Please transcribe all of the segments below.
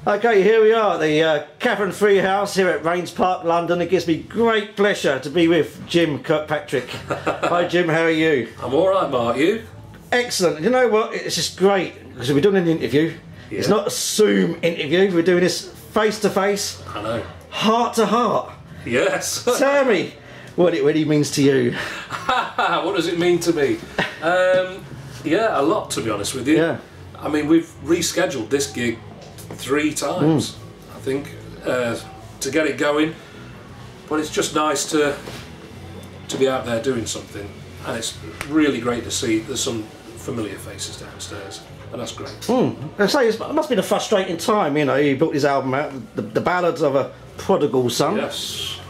Okay, here we are at the Cavern Freehouse here at Raynes Park, London. It gives me great pleasure to be with Jim Kirkpatrick. Hi Jim, how are you? I'm alright, Mark, you? Excellent. You know what, it's just great because we're doing an interview. Yeah. It's not a Zoom interview, we're doing this face to face. I know. Heart to heart. Yes. Tell me what it really means to you. What does it mean to me? Yeah, a lot, to be honest with you. Yeah. I mean, we've rescheduled this gig 3 times, I think, to get it going. But it's just nice to be out there doing something, and it's really great to see there's some familiar faces downstairs, and that's great. I say it must have been a frustrating time, you know. You built this album out, the Ballad of a Prodigal Son. Yes.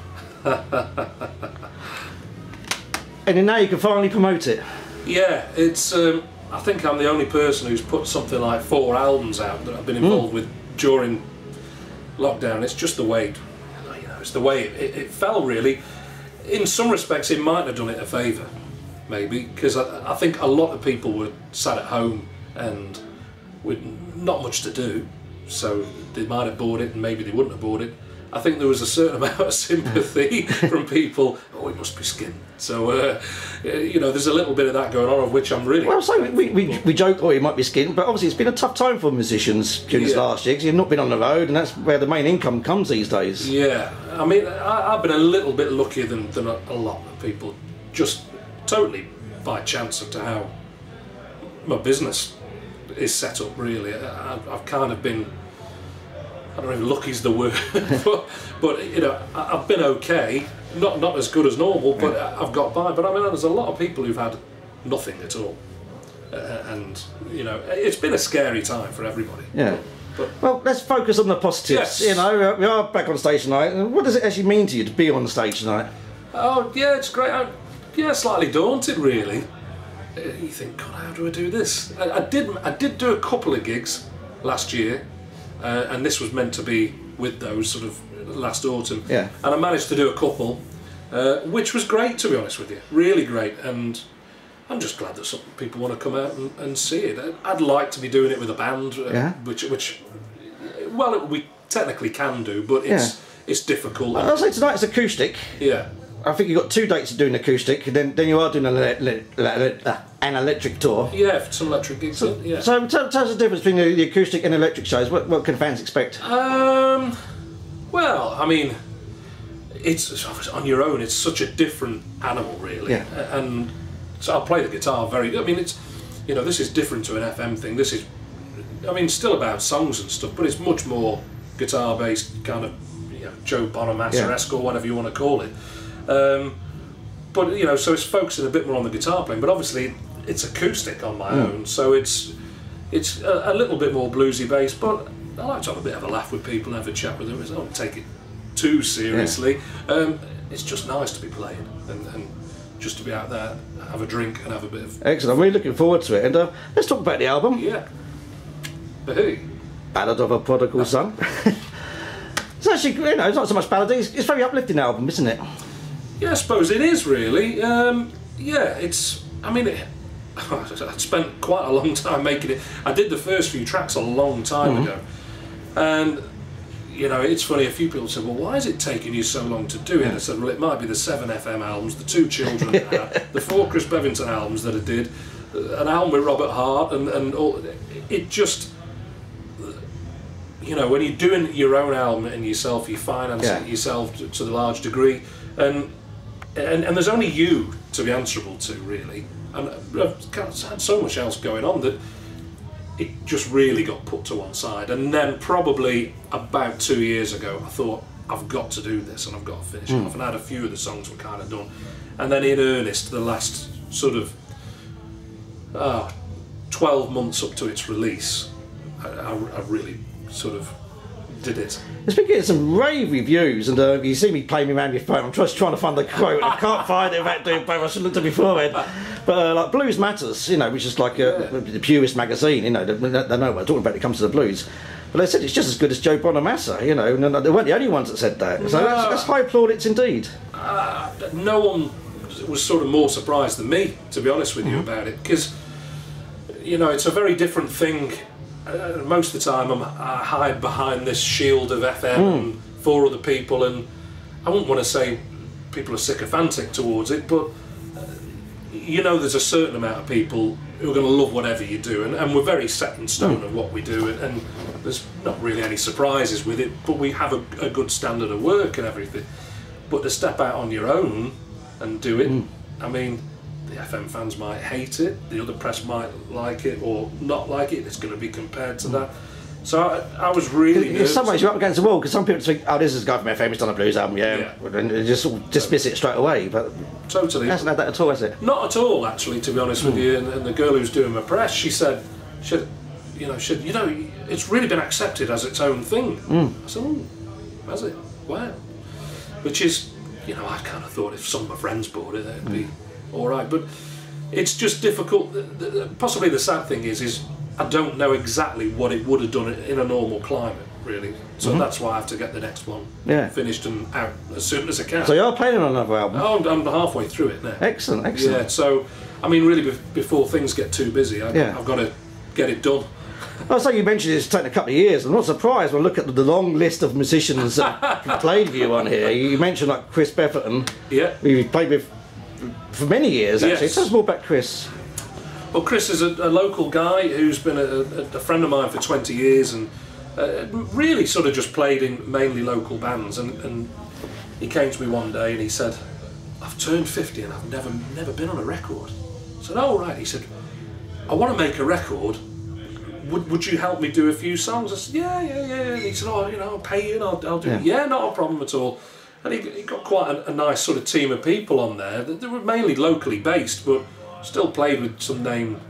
And then now you can finally promote it. Yeah, it's. I think I'm the only person who's put something like 4 albums out that I've been involved with during lockdown. It's just the way, you know, it's the way it fell, really. In some respects, it might have done it a favour, maybe, because I think a lot of people were sat at home and with not much to do, so they might have bought it and maybe they wouldn't have bought it. I think there was a certain amount of sympathy from people. Oh, it must be skin. So, you know, there's a little bit of that going on, of which I'm really... Well, so we joke, oh, it might be skin, but obviously it's been a tough time for musicians during this last year, because you've not been on the road, and that's where the main income comes these days. Yeah, I mean, I've been a little bit luckier than a lot of people, just totally by chance of to how my business is set up, really. I've kind of been... I don't know if lucky's the word, but you know, I've been okay, not as good as normal, but I've got by. But I mean, there's a lot of people who've had nothing at all, and you know, it's been a scary time for everybody. Yeah. But, well, let's focus on the positives. Yes. You know, we are back on stage tonight. What does it actually mean to you to be on the stage tonight? Oh yeah, it's great. Yeah, slightly daunted, really. You think, God, how do I do this? I did do a couple of gigs last year. And this was meant to be with those sort of last autumn. Yeah. And I managed to do a couple, which was great, to be honest with you. Really great. And I'm just glad that some people want to come out and see it. I'd like to be doing it with a band, which well, we technically can do, but it's difficult. I'll say tonight it's acoustic. Yeah. I think you've got 2 dates to do an acoustic, then you are doing an electric tour. Yeah, some electric gigs. So tell us the difference between the acoustic and electric shows. What can fans expect? Well, I mean, it's on your own. It's such a different animal, really. Yeah. And so I'll play the guitar very. I mean, it's, you know, this is different to an FM thing. This is, I mean, still about songs and stuff, but it's much more guitar-based, kind of, you know, Joe Bonamassa-esque or whatever you want to call it. But you know, so it's focusing a bit more on the guitar playing, but obviously it's acoustic on my own, so it's a little bit more bluesy based. But I like to have a bit of a laugh with people and have a chat with them. I don't take it too seriously. It's just nice to be playing and just to be out there, have a drink and have a bit of... Excellent. I'm really looking forward to it. And let's talk about the album. Yeah. Who? Ballad of a Prodigal Son. It's actually, you know, it's not so much ballad. It's a very uplifting album, isn't it? Yeah, I suppose it is, really. Yeah, it's... I mean, I spent quite a long time making it. I did the first few tracks a long time ago. And, you know, it's funny, a few people said, well, why is it taking you so long to do it? I said, well, it might be the 7 FM albums, the 2 Children that I had, the 4 Chris Bevington albums that I did, an album with Robert Hart, and all. It just... You know, when you're doing your own album and yourself, you finance it yourself to the large degree, and there's only you to be answerable to, really. And I've had so much else going on that it just really got put to one side. And then probably about 2 years ago, I thought, I've got to do this and I've got to finish it off. And I had a few of the songs were kind of done. And then in earnest, the last sort of 12 months up to its release, I really sort of did it. It's been getting some rave reviews, and you see me playing around your phone. I'm just trying to find the quote. I can't find it without doing both. I should have looked at it beforehand. But like Blues Matters, you know, which is like the purest magazine, you know, they know what I'm talking about when it comes to the blues. But they said it's just as good as Joe Bonamassa, you know, and they weren't the only ones that said that. So that's high plaudits indeed. No one was sort of more surprised than me, to be honest with you, about it, because, you know, it's a very different thing most of the time I hide behind this shield of FM and 4 other people, and I wouldn't want to say people are sycophantic towards it, but you know, there's a certain amount of people who are going to love whatever you do, and we're very set in stone of what we do, and there's not really any surprises with it, but we have a good standard of work and everything. But to step out on your own and do it, I mean, the FM fans might hate it, the other press might like it or not like it, it's going to be compared to that. So I was really nervous. In some ways you're up against the wall, because some people think, oh, this is a guy from FM, he's done a blues album, and they just sort of dismiss it straight away, but totally. It hasn't had that at all, has it? Not at all, actually, to be honest with you. And the girl who's doing my press, she said, you know, it's really been accepted as its own thing. I said, oh, has it? Wow. Which is, you know, I kind of thought if some of my friends bought it, it'd be all right. But it's just difficult. Possibly the sad thing is I don't know exactly what it would have done in a normal climate, really. So that's why I have to get the next one finished and out as soon as I can. So you're playing on another album? Oh, I'm halfway through it now. Excellent, excellent. Yeah, so, I mean, really, before things get too busy, I've got to get it done. Well, so you mentioned it's taken a couple of years. I'm not surprised when I look at the long list of musicians that played with you on here. You mentioned like Chris Befferton. Yeah. Who you played with for many years, actually. Yes. Tell us more about Chris. Well, Chris is a local guy who's been a friend of mine for 20 years and really sort of just played in mainly local bands. And he came to me one day and he said, I've turned 50 and I've never been on a record. I said, oh, right. He said, I want to make a record. Would you help me do a few songs? I said, yeah. And he said, oh, you know, I'll pay you and I'll do it. Yeah, not a problem at all. And he got quite a nice sort of team of people on there. They were mainly locally based, but still played with some name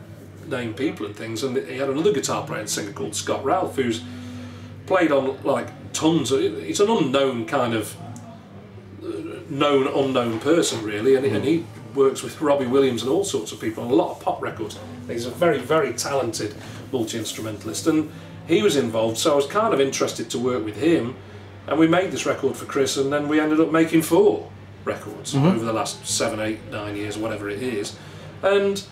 people and things. And he had another guitar player and singer called Scott Ralph, who's played on like tons of. It's an unknown kind of unknown person really, and he works with Robbie Williams and all sorts of people on a lot of pop records. He's a very, very talented multi-instrumentalist, and he was involved, so I was kind of interested to work with him, and we made this record for Chris, and then we ended up making 4 records over the last 7, 8, 9 years, whatever it is. And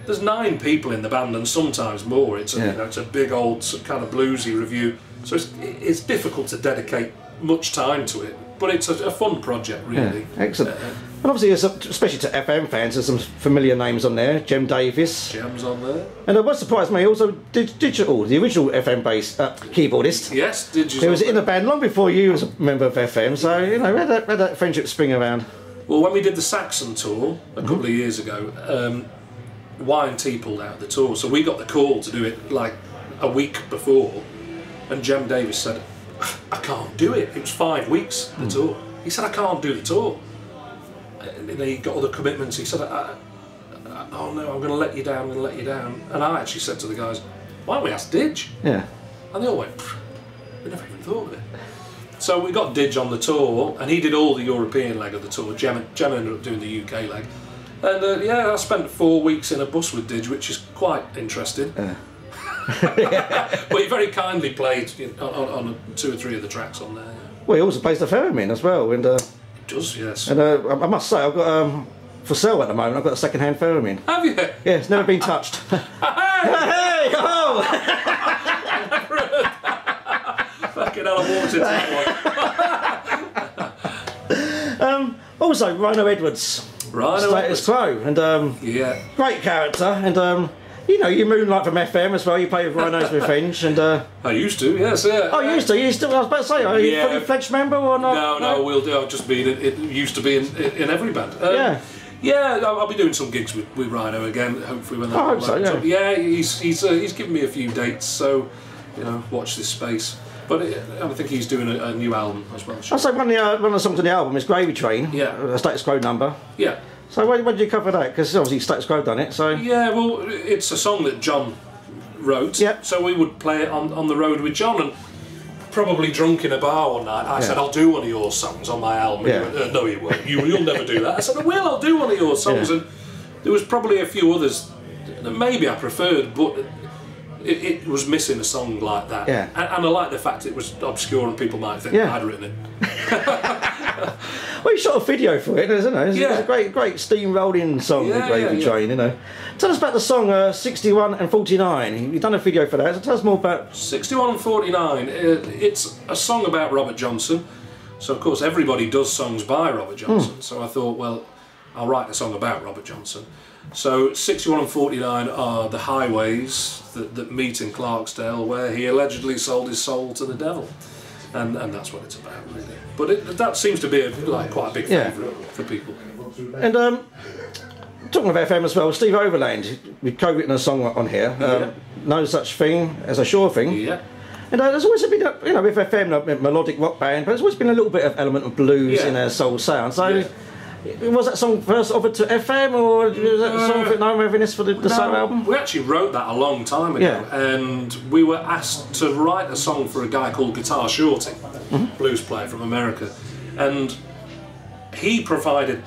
there's 9 people in the band, and sometimes more. It's a big old kind of bluesy review, so it's difficult to dedicate much time to it, but it's a fun project, really. Yeah, excellent. And obviously, especially to FM fans, there's some familiar names on there. Jem Davis. Jem's on there. And what surprised me, also Digital, the original FM bass keyboardist. Yes, Digital. He was in the band long before you was a member of FM, so you know, we had that friendship spring around. Well, when we did the Saxon tour a couple of years ago, Y&T pulled out the tour, so we got the call to do it like a week before, and Jem Davis said, I can't do it. It was 5 weeks, the tour. He said, I can't do the tour. And then he got other commitments. He said, oh no, I'm going to let you down, And I actually said to the guys, why don't we ask Didge? Yeah. And they all went, we never even thought of it. So we got Didge on the tour, and he did all the European leg of the tour. Jem ended up doing the UK leg. And I spent 4 weeks in a bus with Didge, which is quite interesting. But he very kindly played on 2 or 3 of the tracks on there. Well, he also plays the theremin as well. And it does, yes. And I must say, I've got for sale at the moment. I've got a second-hand theremin. Have you? Yeah, it's never been touched. Hey! Oh! Fucking hell, I walked into that one. Also, Rhino Edwards. Status Quo, and great character, and you know, you moonlight from FM as well. You play with Rhino's Revenge, and I used to, yes, yeah. Oh, you used to. You still? I was about to say, are you a fully fledged member or not? No, we'll do. I've just been. It used to be in every band. Yeah, I'll be doing some gigs with Rhino again. Hopefully, when that. I hope so. Yeah. He's given me a few dates, so you know, watch this space. But I think he's doing a new album as well. I'll say one of the songs on the album is Gravy Train. Yeah. A Status Quo number. Yeah. So when did you cover that? Because obviously Status Quo done it. So. Yeah, well, it's a song that John wrote. Yeah. So we would play it on the road with John, and probably drunk in a bar one night, I said, I'll do one of your songs on my album. Yeah. And he went, no, you won't. You'll never do that. I said, well, I'll do one of your songs. And there was probably a few others that maybe I preferred, but it was missing a song like that. Yeah. And I like the fact it was obscure and people might think I'd written it. Well, you shot a video for it, isn't it? It's Yeah. a great steam-rolling song, Yeah, the Gravy yeah. Train, you know. Tell us about the song 61 and 49. You've done a video for that, so tell us more about... 61 and 49, it's a song about Robert Johnson. So, of course, everybody does songs by Robert Johnson. So I thought, well, I'll write a song about Robert Johnson. So 61 and 49 are the highways that meet in Clarksdale, where he allegedly sold his soul to the devil. And that's what it's about, really. But that seems to be quite a big favourite for people. And talking of FM as well, Steve Overland, we've co-written a song on here, No Such Thing as a Sure Thing. Yeah. And there's always been, with FM, a melodic rock band, but there's always been a little bit of element of blues in their soul sound. So, was that song first offered to FM, or was that a song for No Readiness for the solo album? We actually wrote that a long time ago, and we were asked to write a song for a guy called Guitar Shorty, blues player from America, and he provided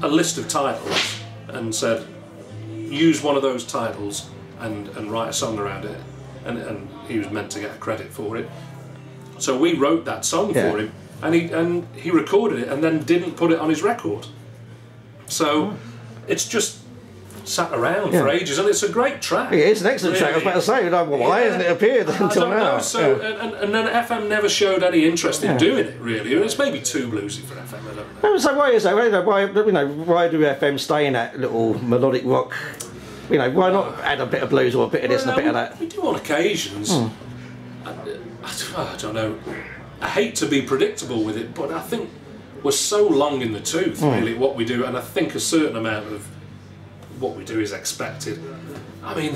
a list of titles and said, use one of those titles and write a song around it. And he was meant to get credit for it. So we wrote that song for him, and he recorded it and then didn't put it on his record. So it's just sat around for ages, and it's a great track. Yeah, it's an excellent track. I was about to say, why hasn't it appeared until now? So, and then FM never showed any interest in doing it, really. And it's maybe too bluesy for FM, I don't know. So why is that? Why do FM stay in that little melodic rock? Why not add a bit of blues or a bit of this and a bit of that? We do on occasions. I don't know. I hate to be predictable with it, but I think we're so long in the tooth, really, what we do, and I think a certain amount of what we do is expected. I mean,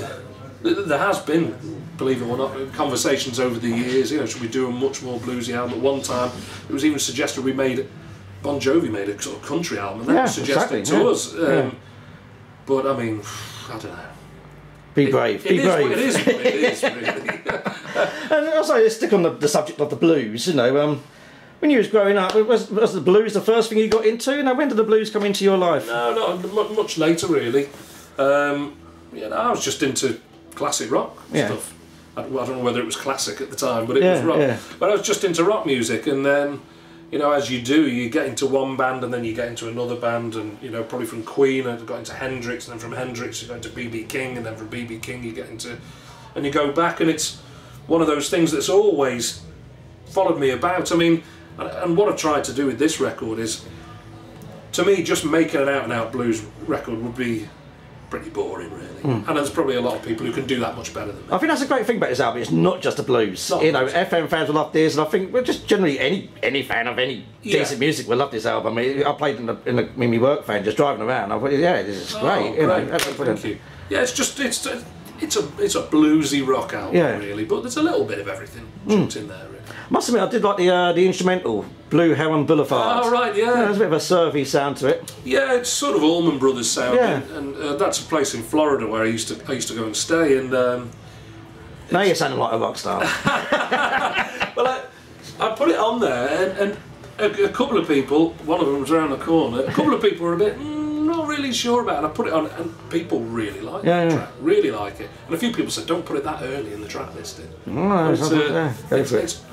there has been, believe it or not, conversations over the years, should we do a much more bluesy album? At one time, it was even suggested Bon Jovi made a sort of country album, and that was suggested to us. But, I mean, I don't know. Be brave. Be brave. It is what it is, really. And also, let's stick on the subject of the blues. When you was growing up, was the blues the first thing you got into? When did the blues come into your life? No, not much later, really. I was just into classic rock stuff. I don't know whether it was classic at the time, but it was rock. Yeah. But I was just into rock music, and then, as you do, you get into one band and then you get into another band, and probably from Queen I got into Hendrix, and then from Hendrix you go into B.B. King, and then from B.B. King you get into, and you go back, and it's one of those things that's always followed me about. I mean, and what I've tried to do with this record is, to me, just making an out-and-out blues record would be pretty boring, really. And there's probably a lot of people who can do that much better than me. I think that's a great thing about this album. It's not just the blues. FM fans will love this, and I think just generally any fan of any decent music will love this album. I played in my work van just driving around. I thought, this is great. Thank you. Yeah, it's a bluesy rock album, really, but there's a little bit of everything chucked in there. Really. Must admit, I did like the instrumental, Blue Heron Boulevard. Oh, right, yeah. There's a bit of a surfy sound to it. Yeah, it's sort of Allman Brothers sound, and that's a place in Florida where I used to go and stay. And now you're sounding like a rock star. Well, I put it on there, and a couple of people, one of them was around the corner. A couple of people were a bit not really sure about it. And I put it on, and people really like the track, really like it. And a few people said, "Don't put it that early in the track listing."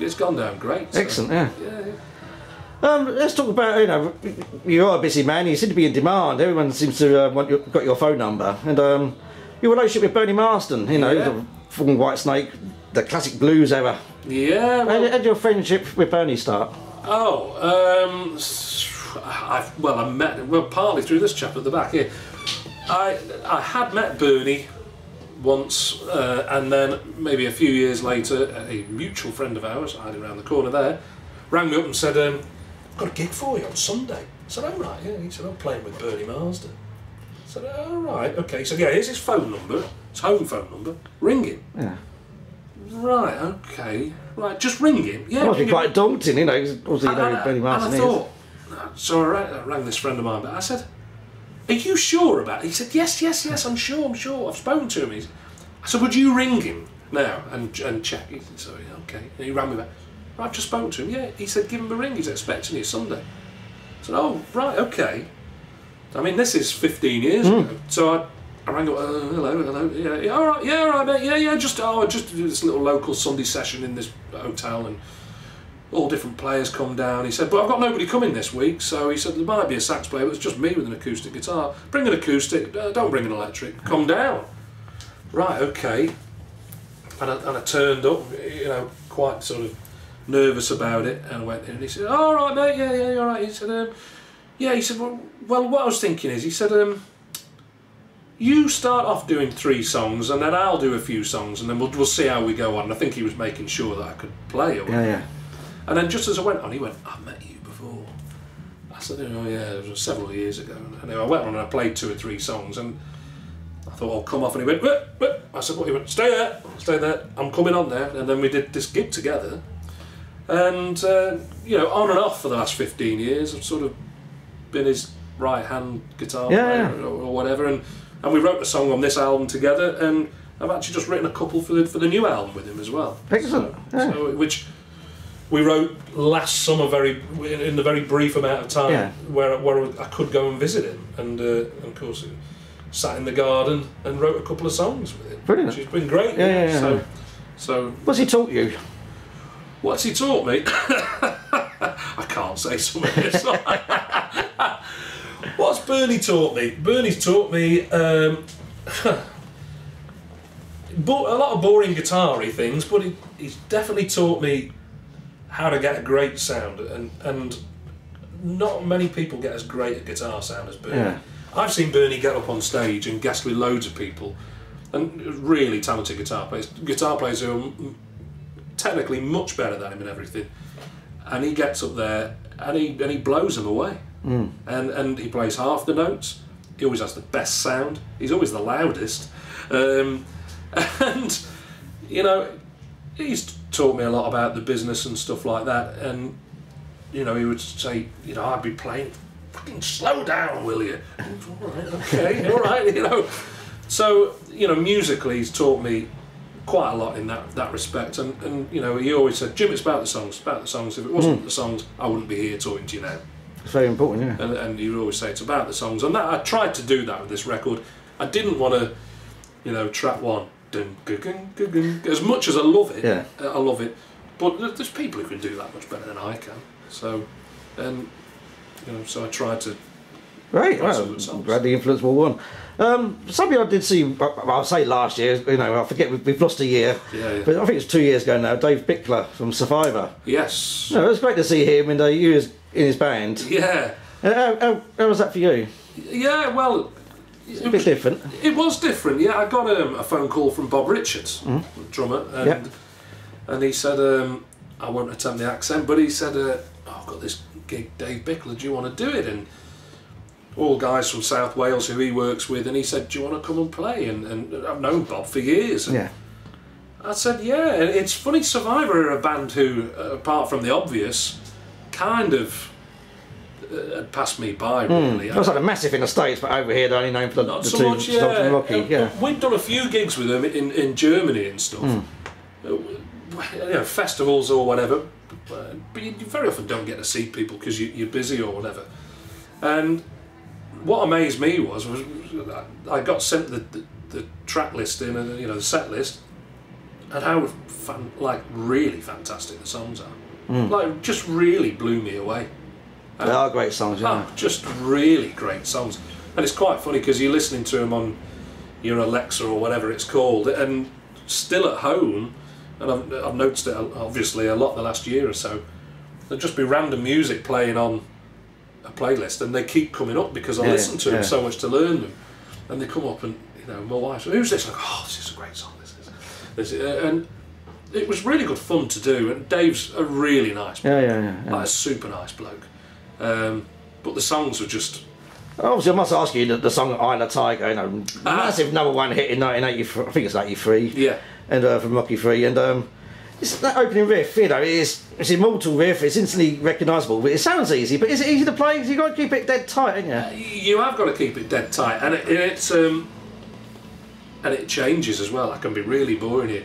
It's gone down great. Excellent, let's talk about, you are a busy man, you seem to be in demand, everyone seems to got your phone number, and your relationship with Bernie Marsden, from Whitesnake, the classic blues era. Yeah. How did your friendship with Bernie start? I met partly through this chap at the back here. I had met Bernie once, and then maybe a few years later, a mutual friend of ours, hiding around the corner there, rang me up and said, "I've got a gig for you on Sunday." I said, "Oh right, yeah." He said, "I'm playing with Bernie Marsden." I said, "Oh right, okay." He said, "Yeah, here's his phone number, his home phone number. Ring him." Yeah. Right, okay, right, just ring him. Yeah, it must be quite daunting, because obviously Bernie Marsden and I thought, so I rang this friend of mine, but I said, "Are you sure about it?" He said, yes, I'm sure, I've spoken to him." I said, "Would you ring him now and check?" He said, "Sorry, okay." And he rang me back. "I've just spoken to him." "Yeah." He said, "Give him a ring, he's expecting you Sunday." I said, "Oh, right, okay." I mean, this is 15 years ago. So I rang up, hello, yeah, all right, mate, yeah, I just do this little local Sunday session in this hotel, and, you know, 'cause I, I had met him, well, partly through this chap at the back here. I had met him once, and we all different players come down. He said, but I've got nobody coming this week, so he said there might be a sax player, but it's just me with an acoustic guitar. Bring an acoustic, don't bring an electric, come down. Right, okay. And I turned up, you know, quite sort of nervous about it, and I went in and he said, all right mate, yeah, you're right. He said, yeah, he said, well, what I was thinking is, he said, you start off doing 3 songs and then I'll do a few songs and then we'll see how we go on. And I think he was making sure that I could play or whatever. Yeah. And then just as I went on, he went, I've met you before. I said, oh yeah, it was several years ago. And I went on and I played 2 or 3 songs and I thought, I'll come off, and he went, whip. I said, what? He went, stay there, I'm coming on there. And then we did this gig together. And, you know, on and off for the last 15 years, I've sort of been his right-hand guitar player or whatever. And we wrote a song on this album together, and I've actually just written a couple for the new album with him as well. Excellent. So, which we wrote last summer, in the very brief amount of time where I could go and visit him, and of course sat in the garden and wrote a couple of songs with him. Brilliant. Which has been great. So what's he taught you? What's he taught me? I can't say some of this. What's Bernie taught me? Bernie's taught me a lot of boring guitar-y things, but he's definitely taught me how to get a great sound, and not many people get as great a guitar sound as Bernie. Yeah. I've seen Bernie get up on stage and guest with loads of people, and really talented guitar players who are technically much better than him and everything, and he gets up there and he blows them away. And he plays half the notes. He always has the best sound. He's always the loudest, and you know, he's taught me a lot about the business and stuff like that. And you know, he would say, you know, I'd be playing, fucking slow down, will you? All right, okay, all right, you know. So you know, musically, he's taught me quite a lot in that respect. And you know, he always said, Jim, it's about the songs. It's about the songs. If it wasn't the songs, I wouldn't be here talking to you now. It's very important, yeah. And you always say it's about the songs, and that I tried to do that with this record. I didn't want to, you know, track one, dun, gun, gun, gun, as much as I love it. Yeah. I love it, but there's people who can do that much better than I can. So, and you know, so I tried to. Right, well, I'm glad the influence will one. Something I did see, I'll say last year, you know, I forget, we've lost a year, but I think it's 2 years ago now, Dave Bickler from Survivor. Yes. No, it was great to see him and you was in his band. Yeah. How was that for you? Yeah, well... It's a bit different. It was different, yeah. I got a phone call from Bob Richards, the drummer, and he said, I won't attempt the accent, but he said, oh, I've got this gig, Dave Bickler, do you want to do it? And all guys from South Wales who he works with, and he said, do you want to come and play? And I've known Bob for years. And I said, yeah. And it's funny, Survivor are a band who, apart from the obvious, kind of had passed me by, really. It was like a massive in the States, but over here they're only known for the so two much, stops in Rocky. We've done a few gigs with them in Germany and stuff. You know, festivals or whatever, but you very often don't get to see people because you're busy or whatever. And what amazed me was I got sent the track listing and, you know, the set list, and how really fantastic the songs are. Like, just really blew me away. They are great songs, yeah. Just really great songs. And it's quite funny because you're listening to them on your Alexa or whatever it's called, and still at home, and I've noticed it obviously a lot the last year or so, there'll just be random music playing on a playlist, and they keep coming up because I listen to them so much to learn them, and they come up, and you know, my wife, who's this? Like, oh, this is a great song. This is, and it was really good fun to do. And Dave's a really nice bloke, like a super nice bloke. But the songs were just. Obviously, I must ask you the song "Eye of the Tiger," you know, massive #1 hit in 1983. I think it's 83. Yeah. And from Rocky 3, and it's that opening riff, you know, it's an immortal riff. It's instantly recognisable, but it sounds easy. But is it easy to play? Because you've got to keep it dead tight, haven't you? You have got to keep it dead tight, and it changes as well. I can be really boring here.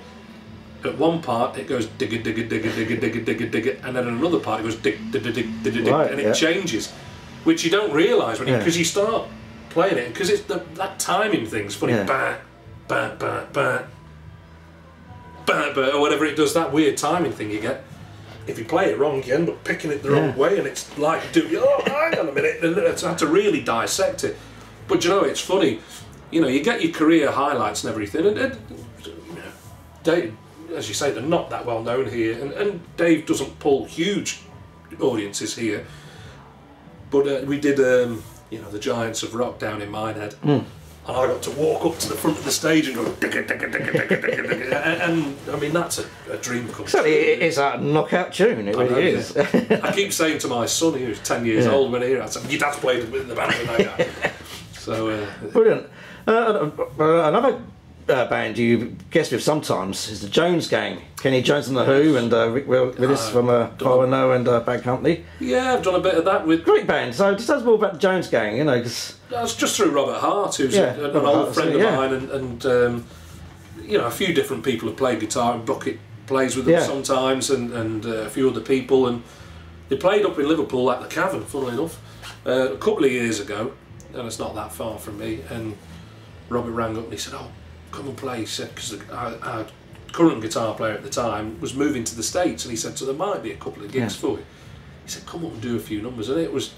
At one part it goes digga digga digga digga digga digga digga, and then at another part it goes dig digga digga digga digga, and it changes, which you don't realise when because you start playing it, because it's that timing thing's funny. Ba ba ba ba ba ba, or whatever it does, that weird timing thing you get. if you play it wrong, you end up picking it the wrong way, and it's like, hang on a minute, and I had to really dissect it. But you know, it's funny, you know, you get your career highlights and everything, and you know, Dave, as you say, they're not that well known here, and Dave doesn't pull huge audiences here. But we did, you know, the Giants of Rock down in Minehead. And I got to walk up to the front of the stage and go, and I mean, that's a dream come true. It is a knockout tune, it really is. I keep saying to my son, who's 10 years old, when he hears, I said, your dad's played in the band with that. So, brilliant. Another band you guest with sometimes is the Jones Gang. Kenny Jones and the Who, and Rick Willis from Rhino and Bad Company. Yeah, I've done a bit of that with... Great band. So just tell us more about the Jones Gang, you know, because... That's just through Robert Hart, who's an old friend of mine, and you know, a few different people have played guitar, and Bucket plays with them sometimes, and a few other people, and they played up in Liverpool at the Cavern, funnily enough, a couple of years ago, and it's not that far from me, and Robert rang up and he said, oh, come and play, he said, because our current guitar player at the time was moving to the States, and he said, so there might be a couple of gigs for you. He said, come up and do a few numbers, and it was...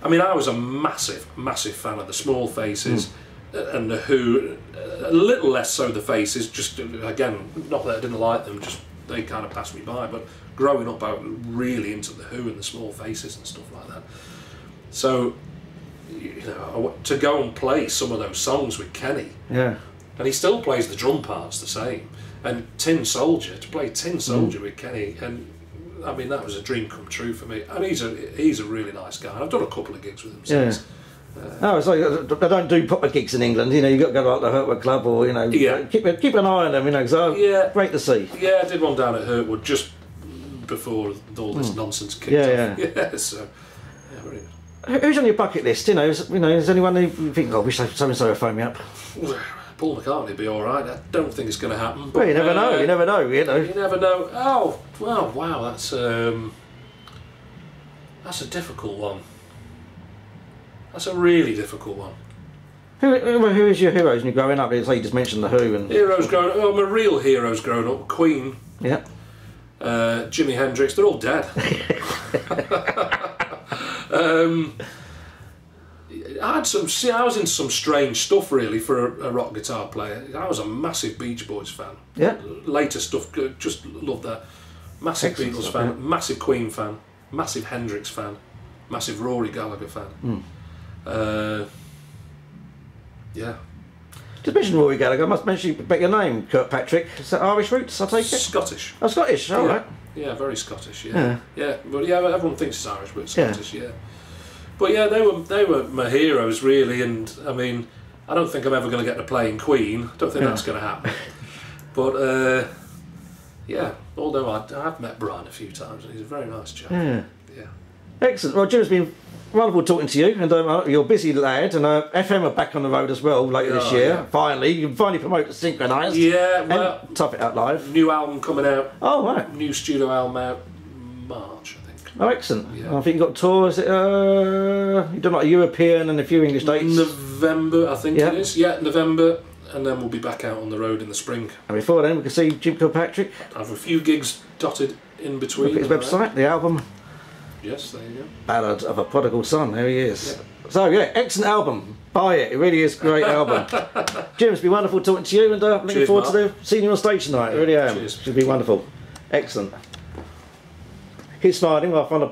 I mean, I was a massive, massive fan of the Small Faces and the Who, a little less so the Faces, just, again, not that I didn't like them, just they kind of passed me by, but growing up I was really into the Who and the Small Faces and stuff like that. So, you know, to go and play some of those songs with Kenny, and he still plays the drum parts the same, and Tin Soldier, to play Tin Soldier with Kenny, and I mean, that was a dream come true for me, and he's a really nice guy. I've done a couple of gigs with him since. Oh, it's like they don't do proper gigs in England. You know, you've got to go to like the Hurtwood Club, or you know, keep an eye on them. You know, because great to see. Yeah, I did one down at Hurtwood just before all this nonsense kicked off. Yeah, so very good. Who's on your bucket list? You know, is anyone who you think, oh, I wish so and so would phone me up? Paul McCartney would be all right. I don't think it's going to happen. But, well, you never know. You never know. You know. You never know. Oh, well, wow. That's a difficult one. That's a really difficult one. Who is your heroes when you're growing up? It's like you just mentioned the Who and heroes growing up. Oh, my real heroes growing up. Queen. Yeah. Jimi Hendrix. They're all dead. I was into some strange stuff really for a rock guitar player. I was a massive Beach Boys fan. Yeah. Later stuff, just loved that. Massive Beatles fan, massive Queen fan, massive Hendrix fan, massive Rory Gallagher fan. Yeah. Just mention Rory Gallagher. I must mention about your name, Kirkpatrick. Is that Irish roots? I take it. Scottish. Oh, Scottish. All right. Yeah, very Scottish. Yeah. But yeah, everyone thinks it's Irish, but it's Scottish. Yeah. But yeah, they were my heroes really, and I mean, I don't think I'm ever going to get to play in Queen. I don't think that's going to happen. But yeah, although I've met Brian a few times, and he's a very nice chap. Yeah. Excellent. Well, Jim, it's been wonderful talking to you, and you're a busy lad, and FM are back on the road as well later this year. Yeah. Finally, you can finally promote the Synchronised. Yeah, well, and Tough It Out Live. New album coming out. Oh right. New studio album out March, I think. Oh, excellent. Yeah. I think you've got tours. You've done like a European and a few English dates. November, I think it is. Yeah, November. And then we'll be back out on the road in the spring. And before then, we can see Jim Kirkpatrick. I have a few gigs dotted in between. Look at his website, the album. Yes, there you go. Ballad of a Prodigal Son. There he is. Yeah. So yeah, excellent album. Buy it. It really is a great album. Jim, it's been wonderful talking to you, and looking forward to seeing you on stage tonight. I really am. Cheers. It's been wonderful. Excellent. He's smiling while I find a